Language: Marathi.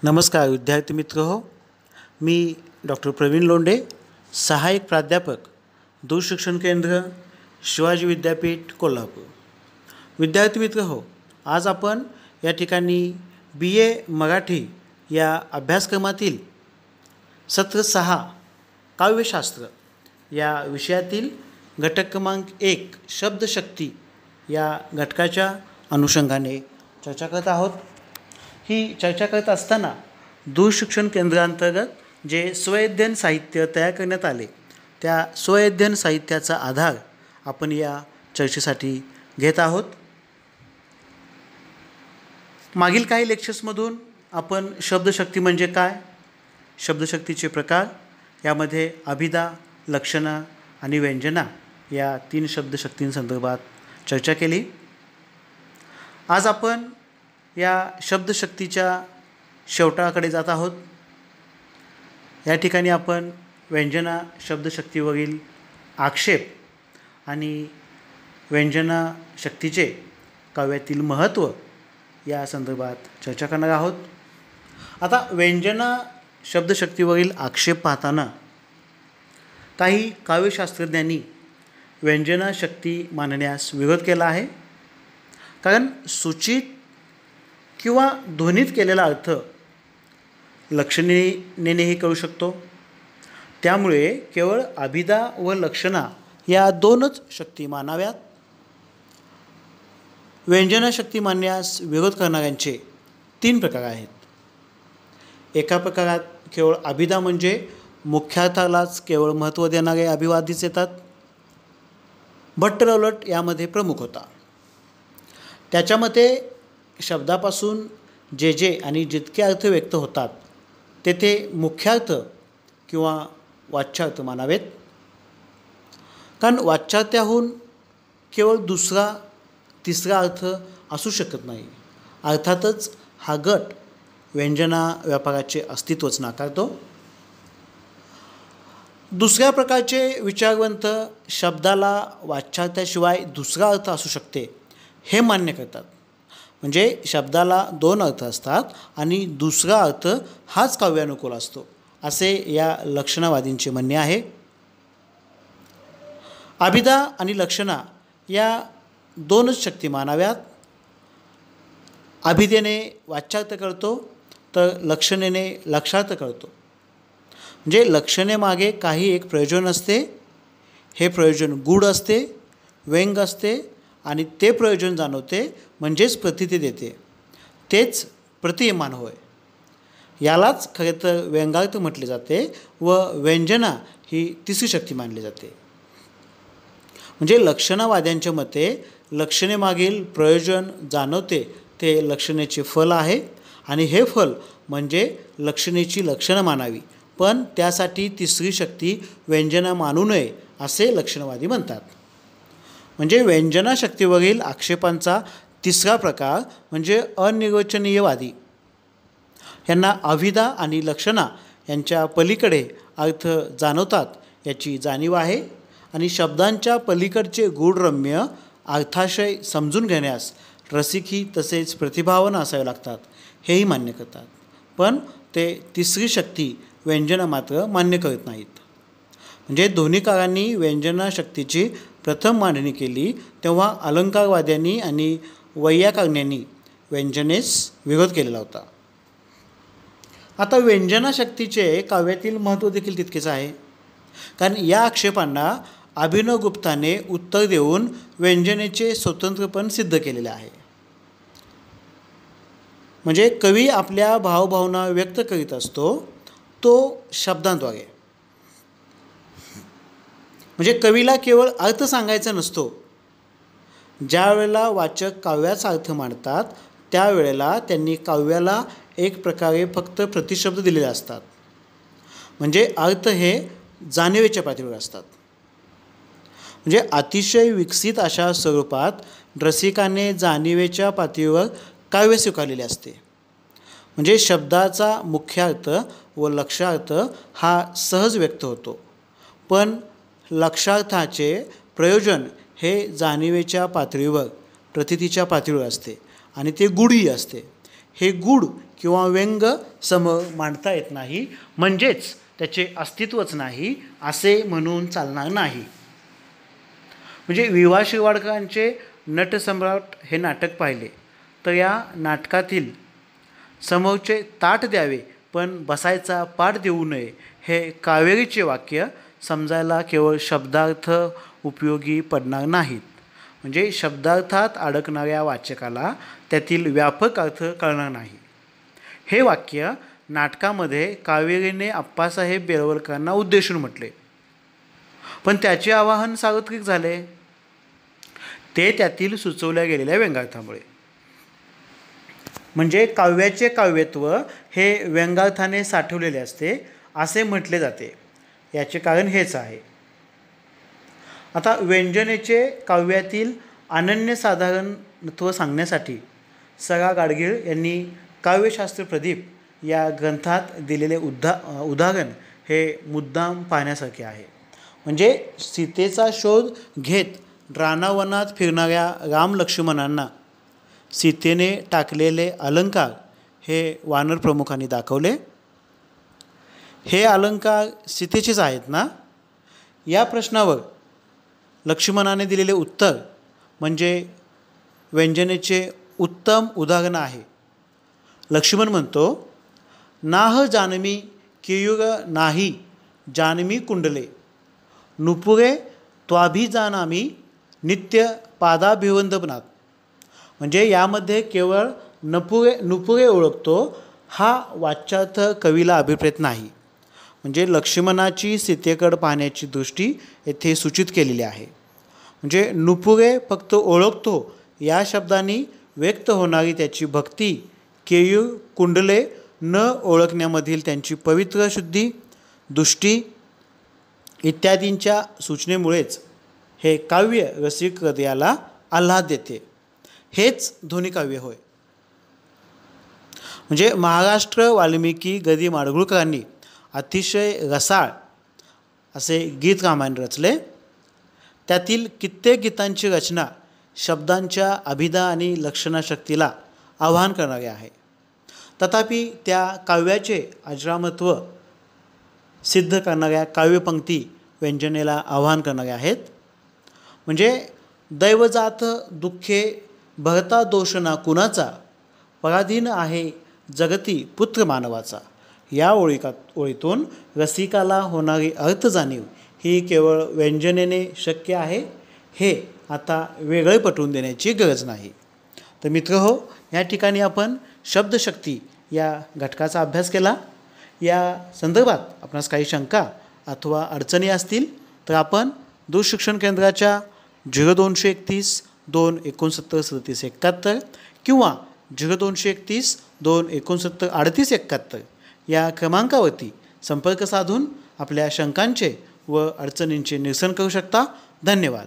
नमस्कार विद्यार्थी मित्र हो, मी डॉक्टर प्रवीण लोंढे, सहाय्यक प्राध्यापक, दूरशिक्षण केंद्र, शिवाजी विद्यापीठ, कोल्हापूर. विद्यार्थी मित्र हो, आज आपण या ठिकाणी BA मराठी या अभ्यासक्रमातील सत्र 6 काव्यशास्त्र या विषयातील घटक क्रमांक 1 शब्दशक्ती या घटकाच्या अनुषंगाने चर्चा करत आहोत. ही चर्चा करत असताना दूरशिक्षण केंद्रांतर्गत जे स्वयंअध्ययन साहित्य तयार करण्यात आले त्या स्वयंअध्ययन साहित्याचा आधार आपण या चर्चेसाठी घेत आहोत. मागील काही लेक्चर्समधून आपण शब्दशक्ती म्हणजे काय, शब्दशक्तीचे प्रकार, यामध्ये अभिधा, लक्षणा आणि व्यंजना या 3 शब्दशक्तींसंदर्भात चर्चा केली. आज आपण या शब्दशक्तीच्या शेवटाकडे जात आहोत. या ठिकाणी आपण व्यंजना शब्दशक्तीवरील आक्षेप आणि व्यंजना शक्तीचे काव्यातील महत्त्व या संदर्भात चर्चा करणार आहोत. आता व्यंजना शब्दशक्तीवरील आक्षेप पाहताना काही काव्यशास्त्रज्ञांनी व्यंजना शक्ती मानण्यास विरोध केला आहे. कारण सूचित किंवा ध्वनित केलेला अर्थ लक्षणेनेही कळू शकतो. त्यामुळे केवळ अभिधा व लक्षणा या 2च शक्ती मानाव्यात. व्यंजना शक्ती मानण्यास विरोध करणाऱ्यांचे 3 प्रकार आहेत. एका प्रकारात केवळ अभिधा म्हणजे मुख्यार्थालाच केवळ महत्त्व देणारे अभिवादीच येतात. भट्टरवलट यामध्ये प्रमुख होता. त्याच्या मते शब्दापासून जे आणि जितके अर्थ व्यक्त होतात तेथे मुख्यार्थ किंवा वाच्यार्थ मानावेत. कारण वाच्यार्थाहून केवळ दुसरा तिसरा अर्थ असू शकत नाही. अर्थातच हा गट व्यंजना व्यापाराचे अस्तित्वच नाकारतो. दुसऱ्या प्रकारचे विचारवंत शब्दाला वाच्यार्थाशिवाय दुसरा अर्थ असू शकते हे मान्य करतात. म्हणजे शब्दाला 2 अर्थ असतात आणि दुसरा अर्थ हाच काव्यानुकूल असतो असे या लक्षणावादींचे म्हणणे आहे. अभिधा आणि लक्षणा या 2च शक्ती मानाव्यात. अभिधेने वाच्यार्थ कळतो तर लक्षणेने लक्षार्थ कळतो. म्हणजे लक्षणेमागे काही एक प्रयोजन असते. हे प्रयोजन गूढ असते, व्यंग असते आणि ते प्रयोजन जाणवते म्हणजेच प्रतीती देते. तेच प्रतिमान होय. यालाच खरे तर व्यंगार्थ म्हटले जाते व व्यंजना ही तिसरी शक्ती मानली जाते. म्हणजे लक्षणवाद्यांच्या मते लक्षणेमागील प्रयोजन जाणवते ते लक्षणेचे फल आहे आणि हे फल म्हणजे लक्षणेची लक्षणं मानावी, पण त्यासाठी तिसरी शक्ती व्यंजना मानू नये असे लक्षणवादी म्हणतात. म्हणजे व्यंजना शक्तीवरील आक्षेपांचा तिसरा प्रकार म्हणजे अनिर्वचनीयवादी. यांना अभिधा आणि लक्षणा यांच्या पलीकडे अर्थ जाणवतात याची जाणीव आहे आणि शब्दांच्या पलीकडचे गूढरम्य अर्थाशय समजून घेण्यास रसिकी तसेच प्रतिभावान असावे लागतात हेही मान्य करतात. पण ते तिसरी शक्ती व्यंजना मात्र मान्य करत नाहीत. म्हणजे दोन्हीकारांनी व्यंजना शक्तीची प्रथम मांडणी केली तेव्हा अलंकारवाद्यांनी आणि वैयाकरण्यांनी व्यंजनेस विरोध केलेला होता. आता व्यंजना शक्तीचे काव्यातील महत्त्व देखील तितकेच आहे. कारण या आक्षेपांना अभिनवगुप्ताने उत्तर देऊन व्यंजनेचे स्वतंत्रपण सिद्ध केलेले आहे. म्हणजे कवी आपल्या भावभावना व्यक्त करीत असतो तो शब्दांद्वारे. म्हणजे कवीला केवळ अर्थ सांगायचा नसतो. ज्या वेळेला वाचक काव्याचा अर्थ मांडतात त्यावेळेला त्यांनी काव्याला एक प्रकारे फक्त प्रतिशब्द दिलेले असतात. म्हणजे अर्थ हे जाणीवेच्या पातळीवर असतात. म्हणजे अतिशय विकसित अशा स्वरूपात रसिकाने जाणीवेच्या पातळीवर काव्य स्वीकारलेले असते. म्हणजे शब्दाचा मुख्यार्थ व लक्षार्थ हा सहज व्यक्त होतो, पण लक्षार्थाचे प्रयोजन हे जाणीवेच्या पातळीवर प्रतीतीच्या पातळीवर असते आणि ते गूढही असते. हे गूढ किंवा व्यंग सम मांडता येत नाही, म्हणजेच त्याचे अस्तित्वच नाही असे म्हणून चालणार नाही. म्हणजे वि वा शिरवाडकरांचे नटसम्राट हे नाटक पाहिले तर या नाटकातील समोरचे ताट द्यावे पण बसायचा पाठ देऊ नये हे कावेरीचे वाक्य समजायला केवळ शब्दार्थ उपयोगी पडणार नाहीत. म्हणजे शब्दार्थात अडकणाऱ्या वाचकाला त्यातील व्यापक अर्थ कळणार नाही. हे वाक्य नाटकामध्ये कावेरीने अप्पासाहेब बेलवलकरांना उद्देशून म्हटले, पण त्याचे आवाहन सार्वत्रिक झाले ते त्यातील सुचवल्या गेलेल्या व्यंगार्थामुळे. म्हणजे काव्याचे काव्यत्व हे व्यंगार्थाने साठवलेले असते असे म्हटले जाते. याचे कारण हेच आहे. आता व्यंजनेचे काव्यातील अनन्यसाधारणत्व सांगण्यासाठी स.रा. गाडगीळ यांनी काव्यशास्त्र प्रदीप या ग्रंथात दिलेले उदाहरण हे मुद्दाम पाहण्यासारखे आहे. म्हणजे सीतेचा शोध घेत रानावनात फिरणाऱ्या राम लक्ष्मणांना सीतेने टाकलेले अलंकार हे वानर प्रमुखांनी दाखवले. हे अलंकार सीतेचेच आहेत ना, या प्रश्नावर लक्ष्मणाने दिलेले उत्तर म्हणजे व्यंजनेचे उत्तम उदाहरण आहे. लक्ष्मण म्हणतो, नाह जानमी केयुर नाही जानमी कुंडले नुपुरे त्वाभिजानामी नित्य पादाभिवंदनात. म्हणजे यामध्ये केवळ नुपुरे ओळखतो हा वाच्यार्थ कवीला अभिप्रेत नाही. म्हणजे लक्ष्मणाची सीतेकडे पाहण्याची दृष्टी येथे सूचित केलेली आहे. म्हणजे नुपुरे फक्त ओळखतो या शब्दांनी व्यक्त होणारी त्याची भक्ती, केयूर कुंडले न ओळखण्यामधील त्यांची पवित्र शुद्धी, दृष्टी इत्यादींच्या सूचनेमुळेच हे काव्य रसिक हृदयाला आल्हाद देते. हेच ध्वनिकाव्य होय. म्हणजे महाराष्ट्र वाल्मिकी गदी माडगुळकरांनी अतिशय रसाळ असे गीत रामायण रचले. त्यातील कित्येक गीतांची रचना शब्दांच्या अभिधा आणि लक्षणाशक्तीला आवाहन करणारे आहे. तथापि त्या काव्याचे अजरामत्व सिद्ध करणाऱ्या काव्यपंक्ती व्यंजनेला आवाहन करणारे आहेत. म्हणजे दैवजात दुःखे भरता दोष ना कुणाचा पराधीन आहे जगती पुत्र मानवाचा. या ओळीतून रसिकाला होणारी अर्थजाणीव ही केवळ व्यंजनेने शक्य आहे हे आता वेगळे पटवून देण्याची गरज नाही. तर मित्रहो, या ठिकाणी आपण शब्दशक्ती या घटकाचा अभ्यास केला. या संदर्भात आपणास काही शंका अथवा अडचणी असतील तर आपण दूरशिक्षण केंद्राच्या 0231 269 3771 किंवा 0231 269 3871 या क्रमांकावरती संपर्क साधून आपल्या शंकांचे व अडचणींचे निरसन करू शकता. धन्यवाद.